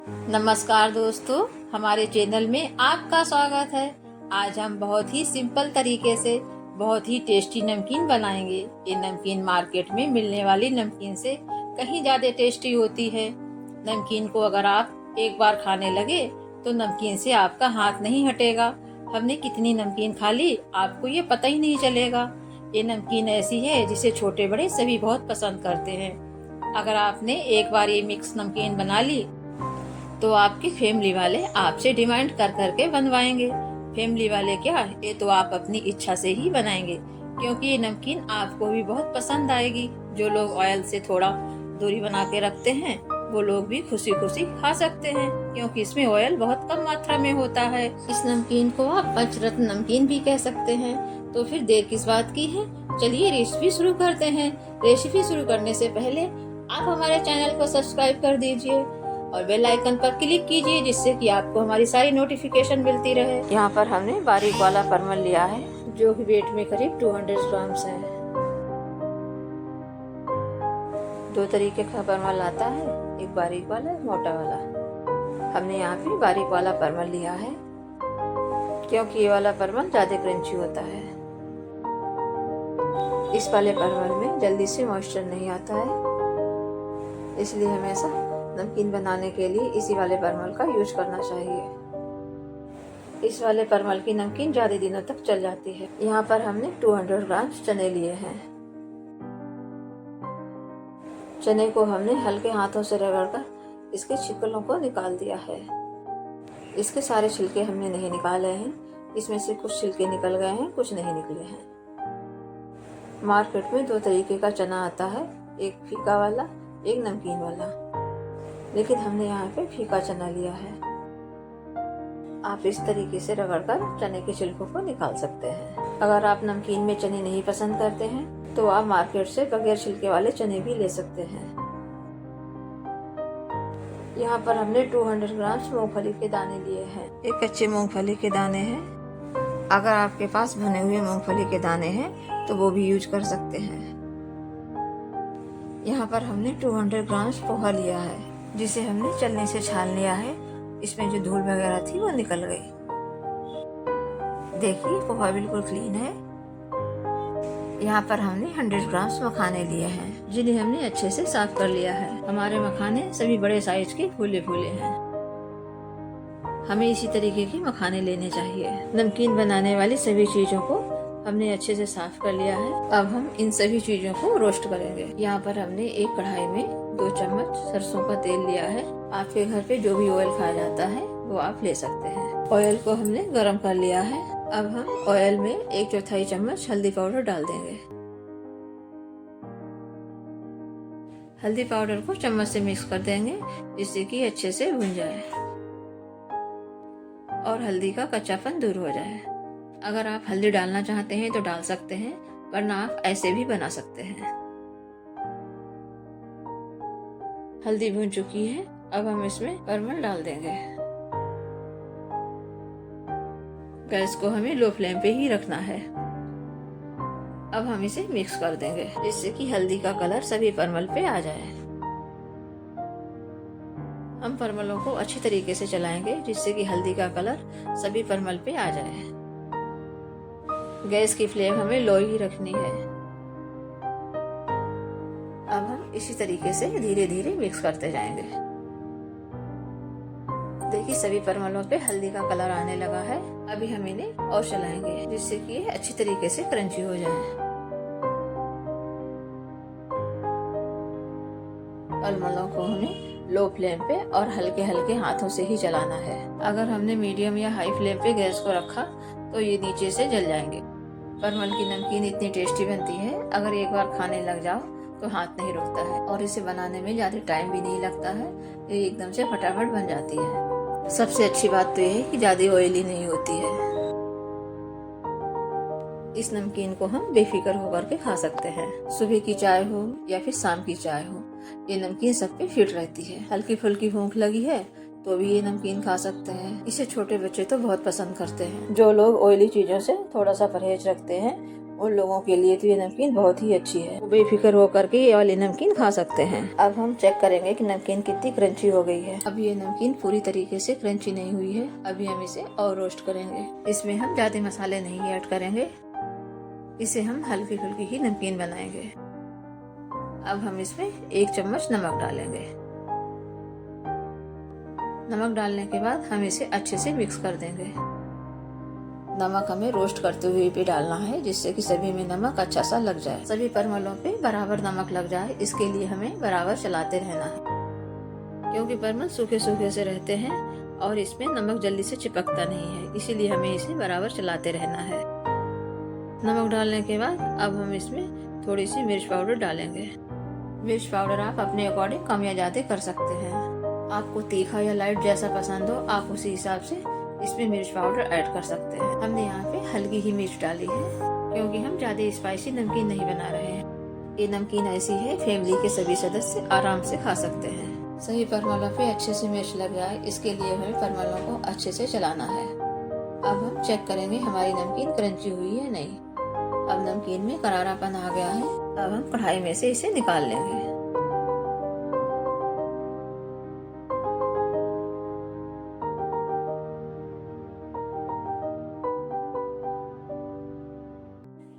नमस्कार दोस्तों, हमारे चैनल में आपका स्वागत है। आज हम बहुत ही सिंपल तरीके से बहुत ही टेस्टी नमकीन बनाएंगे। ये नमकीन मार्केट में मिलने वाली नमकीन से कहीं ज़्यादा टेस्टी होती है। नमकीन को अगर आप एक बार खाने लगे तो नमकीन से आपका हाथ नहीं हटेगा। हमने कितनी नमकीन खा ली आपको ये पता ही नहीं चलेगा। ये नमकीन ऐसी है जिसे छोटे बड़े सभी बहुत पसंद करते हैं। अगर आपने एक बार ये मिक्स नमकीन बना ली तो आपकी फैमिली वाले आपसे डिमांड कर करके बनवाएंगे। फैमिली वाले क्या, ये तो आप अपनी इच्छा से ही बनाएंगे, क्योंकि ये नमकीन आपको भी बहुत पसंद आएगी। जो लोग ऑयल से थोड़ा दूरी बना के रखते हैं वो लोग भी खुशी खुशी खा सकते हैं, क्योंकि इसमें ऑयल बहुत कम मात्रा में होता है। इस नमकीन को आप पंचरत्न नमकीन भी कह सकते हैं। तो फिर देर किस बात की है, चलिए रेसिपी शुरू करते हैं। रेसिपी शुरू करने से पहले आप हमारे चैनल को सब्सक्राइब कर दीजिए और बेल आइकन पर क्लिक कीजिए, जिससे कि आपको हमारी सारी नोटिफिकेशन मिलती रहे। यहाँ पर हमने बारीक वाला परमल लिया है, जो कि वेट में करीब 200 ग्राम्स है। दो तरीके का परमल आता है, एक बारीक वाला एक मोटा वाला। हमने यहाँ पे बारीक वाला परमल लिया है, क्योंकि ये वाला परमल ज्यादा क्रंची होता है। इस वाले परमल में जल्दी से मॉइस्चर नहीं आता है, इसलिए हमेशा नमकीन बनाने के लिए इसी वाले परमल का यूज करना चाहिए। इस वाले परमल की नमकीन ज्यादा दिनों तक चल जाती है। यहाँ पर हमने 200 ग्राम चने लिए हैं। चने को हमने हल्के हाथों से रगड़कर इसके छिलकों को निकाल दिया है। इसके सारे छिलके हमने नहीं निकाले हैं, इसमें से कुछ छिलके निकल गए हैं, कुछ नहीं निकले हैं। मार्केट में दो तरीके का चना आता है, एक फीका वाला एक नमकीन वाला, लेकिन हमने यहाँ पे फीका चना लिया है। आप इस तरीके से रगड़कर चने के छिलकों को निकाल सकते हैं। अगर आप नमकीन में चने नहीं पसंद करते हैं तो आप मार्केट से बगैर छिलके वाले चने भी ले सकते हैं। यहाँ पर हमने 200 ग्राम मूंगफली के दाने लिए हैं। ये कच्चे मूंगफली के दाने हैं। अगर आपके पास भुने हुए मूंगफली के दाने हैं तो वो भी यूज कर सकते हैं। यहाँ पर हमने 200 ग्राम पोहा लिया है, जिसे हमने चलनी से छान लिया है। इसमें जो धूल वगैरह थी वो निकल गई। देखिए पोहा बिल्कुल क्लीन है। यहाँ पर हमने 100 ग्राम मखाने लिए हैं, जिन्हें हमने अच्छे से साफ कर लिया है। हमारे मखाने सभी बड़े साइज के फूले फूले हैं। हमें इसी तरीके के मखाने लेने चाहिए। नमकीन बनाने वाली सभी चीजों को हमने अच्छे से साफ कर लिया है। अब हम इन सभी चीजों को रोस्ट करेंगे। यहाँ पर हमने एक कढ़ाई में 2 चम्मच सरसों का तेल लिया है। आपके घर पे जो भी ऑयल खाया जाता है वो आप ले सकते हैं। ऑयल को हमने गरम कर लिया है। अब हम ऑयल में 1/4 चम्मच हल्दी पाउडर डाल देंगे। हल्दी पाउडर को चम्मच से मिक्स कर देंगे, जिससे कि अच्छे से भुन जाए और हल्दी का कच्चापन दूर हो जाए। अगर आप हल्दी डालना चाहते हैं तो डाल सकते हैं, वरना आप ऐसे भी बना सकते हैं। हल्दी भुन चुकी है। अब हम इसमें परमल डाल देंगे। गैस को हमें लो फ्लेम पे ही रखना है। अब हम इसे मिक्स कर देंगे, जिससे कि हल्दी का कलर सभी परमल पे आ जाए। हम परमलों को अच्छी तरीके से चलाएंगे, जिससे कि हल्दी का कलर सभी परमल पे आ जाए। गैस की फ्लेम हमें लो ही रखनी है। अब हम इसी तरीके से धीरे धीरे मिक्स करते जाएंगे। देखिए सभी परमलों पे हल्दी का कलर आने लगा है। अभी हम इन्हें और चलाएंगे, जिससे कि ये अच्छी तरीके से क्रंची हो जाए। परमलों को हमें लो फ्लेम पे और हल्के हल्के हाथों से ही चलाना है। अगर हमने मीडियम या हाई फ्लेम पे गैस को रखा तो ये नीचे से जल जाएंगे। परमल की नमकीन इतनी टेस्टी बनती है, अगर एक बार खाने लग जाओ तो हाथ नहीं रुकता है, और इसे बनाने में ज्यादा टाइम भी नहीं लगता है। ये एकदम से फटाफट बन जाती है। सबसे अच्छी बात तो ये है कि ज्यादा ऑयली नहीं होती है। इस नमकीन को हम बेफिक्र होकर के खा सकते हैं। सुबह की चाय हो या फिर शाम की चाय हो, ये नमकीन सब पे फिट रहती है। हल्की फुल्की भूख लगी है तो भी ये नमकीन खा सकते हैं। इसे छोटे बच्चे तो बहुत पसंद करते हैं। जो लोग ऑयली चीजों से थोड़ा सा परहेज रखते हैं उन लोगों के लिए तो ये नमकीन बहुत ही अच्छी है, वो बेफिक्र होकर के ये वाली नमकीन खा सकते हैं। अब हम चेक करेंगे कि नमकीन कितनी क्रंची हो गई है। अब ये नमकीन पूरी तरीके से क्रंची नहीं हुई है, अभी हम इसे और रोस्ट करेंगे। इसमें हम ज्यादा मसाले नहीं ऐड करेंगे, इसे हम हल्की फुल्की ही नमकीन बनाएंगे। अब हम इसमें 1 चम्मच नमक डालेंगे। नमक डालने के बाद हम इसे अच्छे से मिक्स कर देंगे। नमक हमें रोस्ट करते हुए भी डालना है, जिससे कि सभी में नमक अच्छा सा लग जाए, सभी परमलों पे बराबर नमक लग जाए। इसके लिए हमें बराबर चलाते रहना है, क्योंकि परमल सूखे सूखे से रहते हैं और इसमें नमक जल्दी से चिपकता नहीं है, इसीलिए हमें इसे बराबर चलाते रहना है। नमक डालने के बाद अब हम इसमें थोड़ी सी मिर्च पाउडर डालेंगे। मिर्च पाउडर आप अपने अकॉर्डिंग कम या ज्यादा कर सकते हैं। आपको तीखा या लाइट जैसा पसंद हो, आप उसी हिसाब से इसमें मिर्च पाउडर ऐड कर सकते हैं। हमने यहाँ पे हल्की ही मिर्च डाली है, क्योंकि हम ज्यादा स्पाइसी नमकीन नहीं बना रहे हैं। ये नमकीन ऐसी है, फैमिली के सभी सदस्य आराम से खा सकते हैं। सभी परमलों पे अच्छे से मिर्च लग जाए, इसके लिए हमें परमलों को अच्छे से चलाना है। अब हम चेक करेंगे हमारी नमकीन क्रंची हुई है नहीं। अब नमकीन में करारापन आ गया है, अब हम कढ़ाई में से इसे निकाल लेंगे।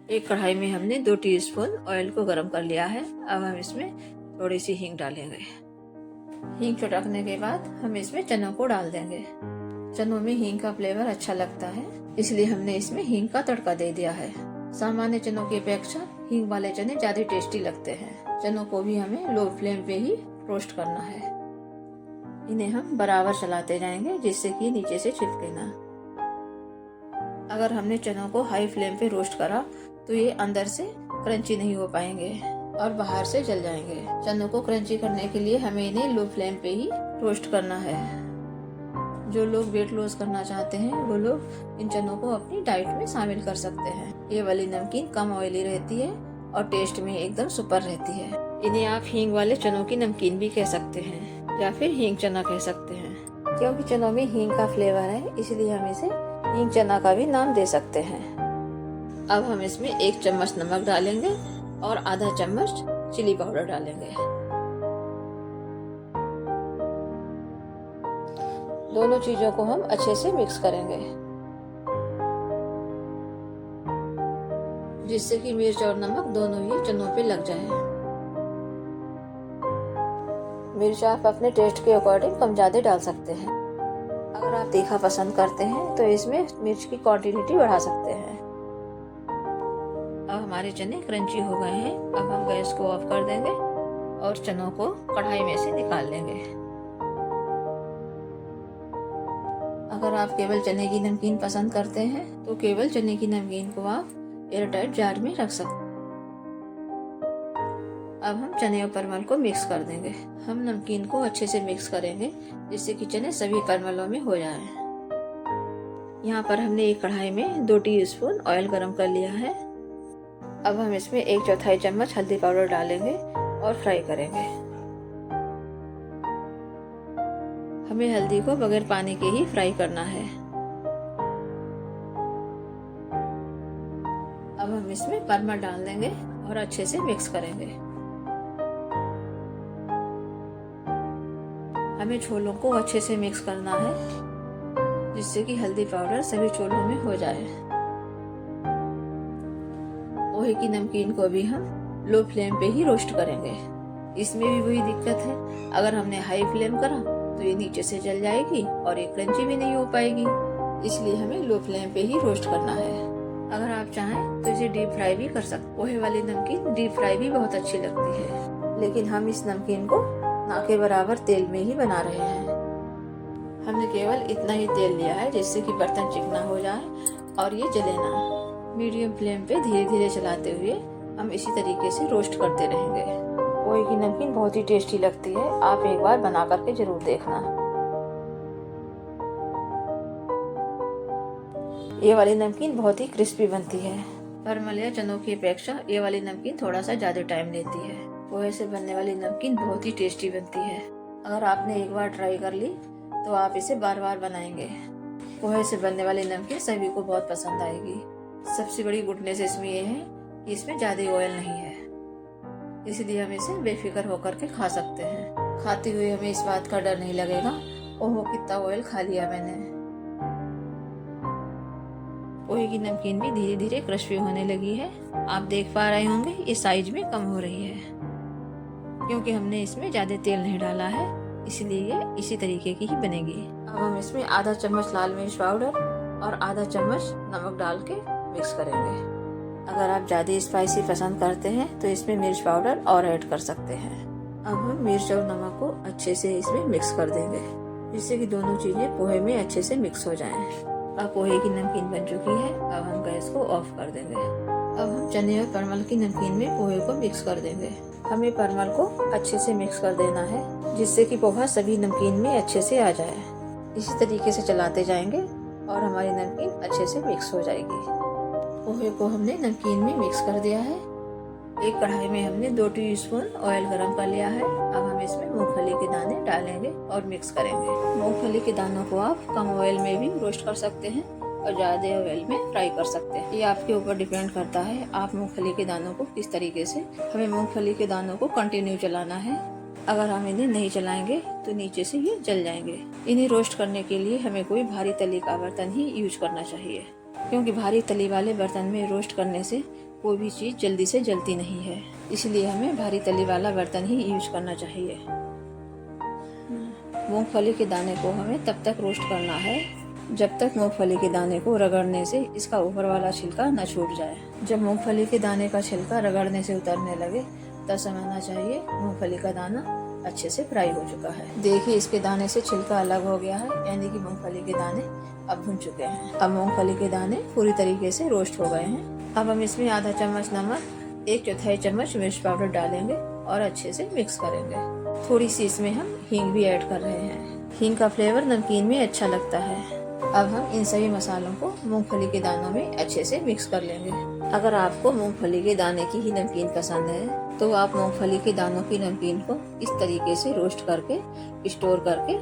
एक कढ़ाई में हमने 2 टीस्पून ऑयल को गरम कर लिया है। अब हम इसमें थोड़ी सी हींग डालेंगे। हींग चटकने के बाद हम इसमें चनों को डाल देंगे। चनों में हींग का फ्लेवर अच्छा लगता है, इसलिए हमने इसमें हींग का तड़का दे दिया है। सामान्य चनों की अपेक्षा हींग वाले चने ज्यादा टेस्टी लगते हैं। चनों को भी हमें लो फ्लेम पे ही रोस्ट करना है। इन्हें हम बराबर चलाते जाएंगे, जिससे कि नीचे से चिपके ना। अगर हमने चनों को हाई फ्लेम पे रोस्ट करा तो ये अंदर से क्रंची नहीं हो पाएंगे और बाहर से जल जाएंगे। चनों को क्रंची करने के लिए हमें इन्हें लो फ्लेम पे ही रोस्ट करना है। जो लोग वेट लॉस करना चाहते हैं वो लोग इन चनों को अपनी डाइट में शामिल कर सकते हैं। ये वाली नमकीन कम ऑयली रहती है और टेस्ट में एकदम सुपर रहती है। इन्हें आप हींग वाले चनों की नमकीन भी कह सकते हैं या फिर हींग चना कह सकते हैं, क्योंकि चनों में हींग का फ्लेवर है, इसलिए हम इसे हींग चना का भी नाम दे सकते हैं। अब हम इसमें 1 चम्मच नमक डालेंगे और आधा चम्मच चिली पाउडर डालेंगे। दोनों चीजों को हम अच्छे से मिक्स करेंगे, जिससे कि मिर्च और नमक दोनों ही चनों पे लग जाए। मिर्च आप अपने टेस्ट के अकॉर्डिंग कम ज्यादा डाल सकते हैं। अगर आप तीखा पसंद करते हैं तो इसमें मिर्च की क्वांटिटी बढ़ा सकते हैं। अब हमारे चने क्रंची हो गए हैं। अब हम गैस को ऑफ कर देंगे और चनों को कढ़ाई में से निकाल लेंगे। अगर आप केवल चने की नमकीन पसंद करते हैं तो केवल चने की नमकीन को आप एयरटाइट जार में रख सकते हैं। अब हम चने और परमल को मिक्स कर देंगे। हम नमकीन को अच्छे से मिक्स करेंगे, जिससे कि चने सभी परमलों में हो जाए। यहाँ पर हमने एक कढ़ाई में 2 टीस्पून ऑयल गरम कर लिया है। अब हम इसमें 1/4 चम्मच हल्दी पाउडर डालेंगे और फ्राई करेंगे। हमें हल्दी को बगैर पानी के ही फ्राई करना है। अब हम इसमें परमल डाल देंगे और अच्छे से मिक्स करेंगे। हमें छोलों को अच्छे से मिक्स करना है, जिससे कि हल्दी पाउडर सभी छोलों में हो जाए। पोहे की नमकीन को भी हम लो फ्लेम पे ही रोस्ट करेंगे। इसमें भी वही दिक्कत है, अगर हमने हाई फ्लेम करा तो ये नीचे से जल जाएगी और ये क्रंची भी नहीं हो पाएगी, इसलिए हमें लो फ्लेम पे ही रोस्ट करना है। अगर आप चाहें तो इसे डीप फ्राई भी कर सकते। पोहे वाली नमकीन डीप फ्राई भी बहुत अच्छी लगती है, लेकिन हम इस नमकीन को ना के बराबर तेल में ही बना रहे हैं। हमने केवल इतना ही तेल लिया है, जिससे कि बर्तन चिकना हो जाए और ये जले ना। मीडियम फ्लेम पे धीरे धीरे चलाते हुए हम इसी तरीके से रोस्ट करते रहेंगे। पोहे की नमकीन बहुत ही टेस्टी लगती है, आप एक बार बना करके जरूर देखना। ये वाली नमकीन बहुत ही क्रिस्पी बनती है। परमल या चनों की अपेक्षा ये वाली नमकीन थोड़ा सा ज्यादा टाइम लेती है। पोहे से बनने वाली नमकीन बहुत ही टेस्टी बनती है। अगर आपने एक बार ट्राई कर ली तो आप इसे बार बार बनाएंगे। पोहे से बनने वाली नमकीन सभी को बहुत पसंद आएगी। सबसे बड़ी गुडनेस इसमें यह है कि इसमें ज़्यादा ऑयल नहीं है, इसलिए हम इसे बेफिक्र होकर के खा सकते हैं। खाते हुए हमें इस बात का डर नहीं लगेगा ओहो कितना ऑयल खा लिया मैंने। पोहे की नमकीन भी धीरे धीरे क्रस्पी होने लगी है। आप देख पा रहे होंगे ये साइज में कम हो रही है, क्योंकि हमने इसमें ज़्यादा तेल नहीं डाला है, इसलिए ये इसी तरीके की ही बनेगी। अब हम इसमें आधा चम्मच लाल मिर्च पाउडर और आधा चम्मच नमक डाल के मिक्स करेंगे। अगर आप ज़्यादा स्पाइसी पसंद करते हैं तो इसमें मिर्च पाउडर और ऐड कर सकते हैं। अब हम मिर्च और नमक को अच्छे से इसमें मिक्स कर देंगे, जिससे कि दोनों चीज़ें पोहे में अच्छे से मिक्स हो जाएं। अब पोहे की नमकीन बन चुकी है, अब हम गैस को ऑफ कर देंगे। अब हम चने और परमल की नमकीन में पोहे को मिक्स कर देंगे। हमें परमल को अच्छे से मिक्स कर देना है, जिससे कि पोहा सभी नमकीन में अच्छे से आ जाए। इसी तरीके से चलाते जाएंगे और हमारी नमकीन अच्छे से मिक्स हो जाएगी। पोहे को हमने नमकीन में मिक्स कर दिया है। एक कढ़ाई में हमने 2 टीस्पून ऑयल गरम कर लिया है। अब हम इसमें मूंगफली के दाने डालेंगे और मिक्स करेंगे। मूंगफली के दानों को आप कम ऑयल में भी रोस्ट कर सकते हैं और ज़्यादा ऑयल में फ्राई कर सकते हैं, ये आपके ऊपर डिपेंड करता है आप मूंगफली के दानों को किस तरीके से। हमें मूंगफली के दानों को कंटिन्यू चलाना है, अगर हम इन्हें नहीं चलाएंगे तो नीचे से ये जल जाएंगे। इन्हें रोस्ट करने के लिए हमें कोई भारी तली का बर्तन ही यूज करना चाहिए, क्योंकि भारी तली वाले बर्तन में रोस्ट करने से कोई भी चीज़ जल्दी से जलती नहीं है, इसलिए हमें भारी तली वाला बर्तन ही यूज करना चाहिए। मूंगफली के दाने को हमें तब तक रोस्ट करना है जब तक मूंगफली के दाने को रगड़ने से इसका ऊपर वाला छिलका न छूट जाए। जब मूंगफली के दाने का छिलका रगड़ने से उतरने लगे तब समझना चाहिए मूंगफली का दाना अच्छे से फ्राई हो चुका है। देखिए इसके दाने से छिलका अलग हो गया है, यानी कि मूंगफली के दाने अब भुन चुके हैं। अब मूंगफली के दाने पूरी तरीके से रोस्ट हो गए हैं। अब हम इसमें आधा चम्मच नमक, 1/4 चम्मच मिर्च पाउडर डालेंगे और अच्छे से मिक्स करेंगे। थोड़ी सी इसमें हम हींग भी ऐड कर रहे हैं, हींग का फ्लेवर नमकीन में अच्छा लगता है। अब हम इन सभी मसालों को मूंगफली के दानों में अच्छे से मिक्स कर लेंगे। अगर आपको मूंगफली के दाने की ही नमकीन पसंद है तो आप मूंगफली के दानों की नमकीन को इस तरीके से रोस्ट करके स्टोर करके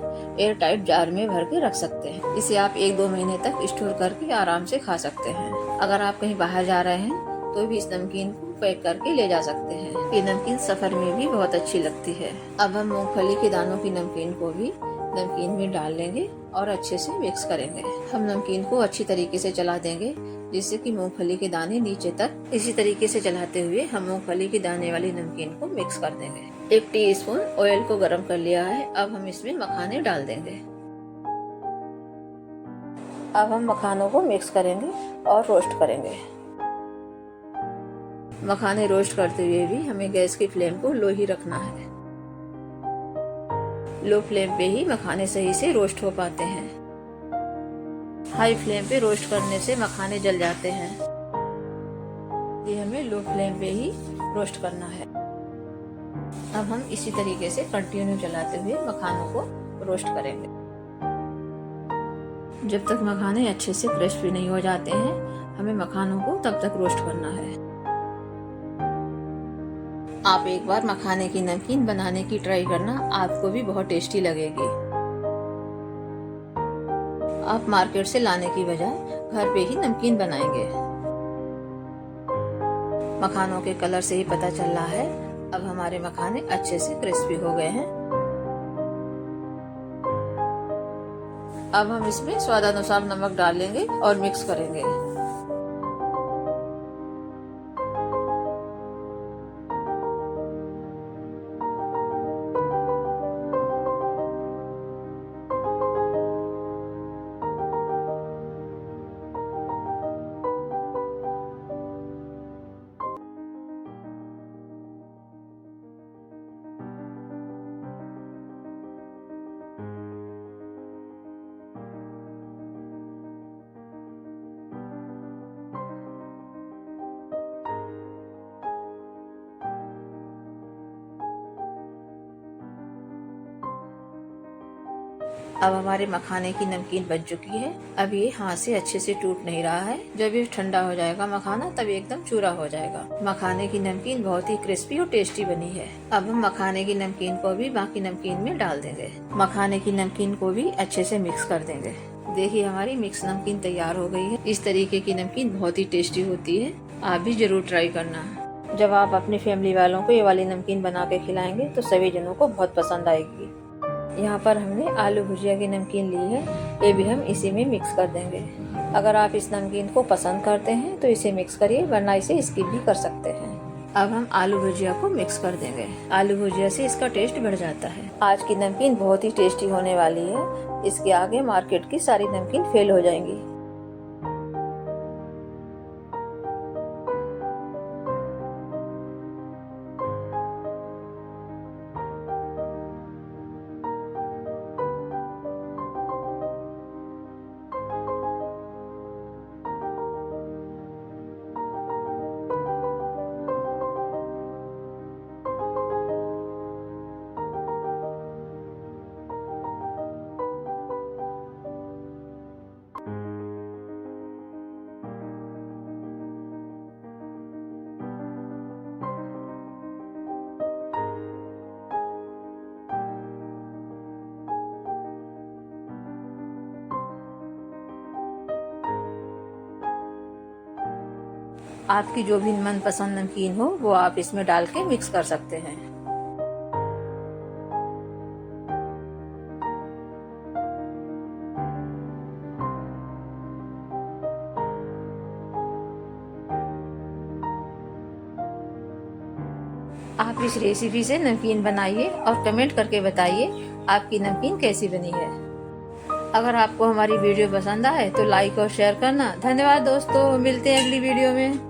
एयर टाइट जार में भर के रख सकते हैं। इसे आप 1-2 महीने तक स्टोर करके आराम से खा सकते हैं। अगर आप कहीं बाहर जा रहे हैं तो भी इस नमकीन को पैक करके ले जा सकते हैं। ये नमकीन सफर में भी बहुत अच्छी लगती है। अब हम मूंगफली के दानों की नमकीन को भी नमकीन में डाल लेंगे और अच्छे से मिक्स करेंगे। हम नमकीन को अच्छी तरीके से चला देंगे, जिससे कि मूंगफली के दाने नीचे तक। इसी तरीके से चलाते हुए हम मूंगफली के दाने वाली नमकीन को मिक्स कर देंगे। 1 टीस्पून ऑयल को गरम कर लिया है, अब हम इसमें मखाने डाल देंगे। अब हम मखानों को मिक्स करेंगे और रोस्ट करेंगे। मखाने रोस्ट करते हुए भी हमें गैस की फ्लेम को लो ही रखना है। लो फ्लेम पे ही मखाने सही से रोस्ट हो पाते हैं। हाई फ्लेम पे रोस्ट करने से मखाने जल जाते हैं, ये हमें लो फ्लेम पे ही रोस्ट करना है। अब हम इसी तरीके से कंटिन्यू चलाते हुए मखानों को रोस्ट करेंगे जब तक मखाने अच्छे से क्रिस्पी नहीं हो जाते हैं। हमें मखानों को तब तक रोस्ट करना है। आप एक बार मखाने की नमकीन बनाने की ट्राई करना, आपको भी बहुत टेस्टी लगेगी। आप मार्केट से लाने की बजाय घर पे ही नमकीन बनाएंगे। मखानों के कलर से ही पता चल रहा है अब हमारे मखाने अच्छे से क्रिस्पी हो गए हैं। अब हम इसमें स्वादानुसार नमक डालेंगे और मिक्स करेंगे। अब हमारे मखाने की नमकीन बन चुकी है। अब ये हाथ से अच्छे से टूट नहीं रहा है। जब ये ठंडा हो जाएगा मखाना, तब एकदम चूरा हो जाएगा। मखाने की नमकीन बहुत ही क्रिस्पी और टेस्टी बनी है। अब हम मखाने की नमकीन को भी बाकी नमकीन में डाल देंगे। मखाने की नमकीन को भी अच्छे से मिक्स कर देंगे। देखिए हमारी मिक्स नमकीन तैयार हो गई है। इस तरीके की नमकीन बहुत ही टेस्टी होती है। आप भी जरूर ट्राई करना। जब आप अपनी फैमिली वालों को ये वाली नमकीन बना के खिलाएंगे तो सभी जनों को बहुत पसंद आएगी। यहाँ पर हमने आलू भुजिया की नमकीन ली है, ये भी हम इसी में मिक्स कर देंगे। अगर आप इस नमकीन को पसंद करते हैं तो इसे मिक्स करिए, वरना इसे स्किप भी कर सकते हैं। अब हम आलू भुजिया को मिक्स कर देंगे। आलू भुजिया से इसका टेस्ट बढ़ जाता है। आज की नमकीन बहुत ही टेस्टी होने वाली है। इसके आगे मार्केट की सारी नमकीन फेल हो जाएंगी। आपकी जो भी मनपसंद नमकीन हो वो आप इसमें डाल के मिक्स कर सकते हैं। आप इस रेसिपी से नमकीन बनाइए और कमेंट करके बताइए आपकी नमकीन कैसी बनी है। अगर आपको हमारी वीडियो पसंद आए तो लाइक और शेयर करना। धन्यवाद दोस्तों, मिलते हैं अगली वीडियो में।